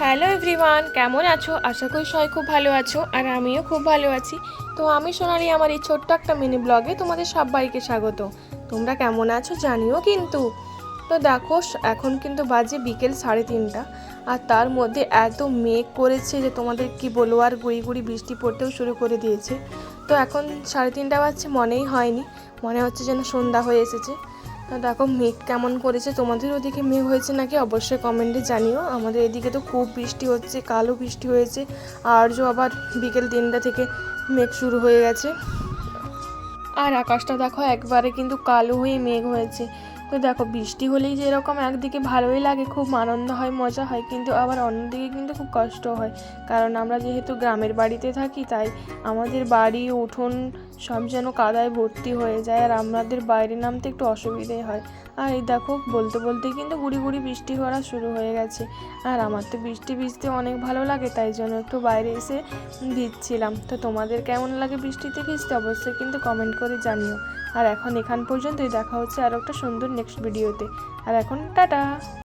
Hello everyone, কেমন আছো? আশা করি সবাই খুব ভালো আছো আর আমিও খুব ভালো আছি। তো আমি সোনালি, আমার এই ছোট্ট একটা মিনি ব্লগে তোমাদের সবাইকে স্বাগত। তোমরা কেমন আছো জানিও কিন্তু। তো দেখো, এখন কিন্তু বাজে বিকেল 3:30, আর তার মধ্যে এত মেঘ করেছে যে তোমাদের কি বলবো, আর গুড়ি গুড়ি বৃষ্টি পড়তেও শুরু করে দিয়েছে। তো এখন 3:30 বাজছে, মনেই হয়নি, মনে হচ্ছে যেন সন্ধ্যা হয়ে এসেছে। তো দেখো মেঘ কেমন করেছে, তোমাদের ওদিকে মেঘ হয়েছে নাকি অবশ্যই কমেন্টে জানিও। আমাদের এদিকে তো খুব বৃষ্টি হচ্ছে, কালো বৃষ্টি হয়েছে, আর আবার বিকেল 3টা থেকে মেঘ শুরু হয়ে গেছে। আর আকাশটা দেখো একবারে কিন্তু কালো হয়ে মেঘ হয়েছে। তো দেখো, বৃষ্টি হলেই যেরকম একদিকে ভালোই লাগে, খুব আনন্দ হয়, মজা হয়, কিন্তু আবার অন্যদিকে কিন্তু খুব কষ্ট হয়। কারণ আমরা যেহেতু গ্রামের বাড়িতে থাকি, তাই আমাদের বাড়ি উঠোন সব যেন কাদায় ভর্তি হয়ে যায়, আর আমাদের বাইরে নামতে একটু অসুবিধে হয়। আর এই দেখো, বলতে বলতে কিন্তু গুড়ি গুড়ি বৃষ্টি হওয়া শুরু হয়ে গেছে। আর আমার তো বৃষ্টি ভিজতে অনেক ভালো লাগে, তাই জন্য একটু বাইরে এসে ভিজছিলাম। তো তোমাদের কেমন লাগে বৃষ্টিতে ভিজতে অবশ্যই কিন্তু কমেন্ট করে জানিও। আর এখন এখান পর্যন্তই, দেখা হচ্ছে আরও একটা সুন্দর নেক্সট ভিডিওতে। আর এখন টাটা।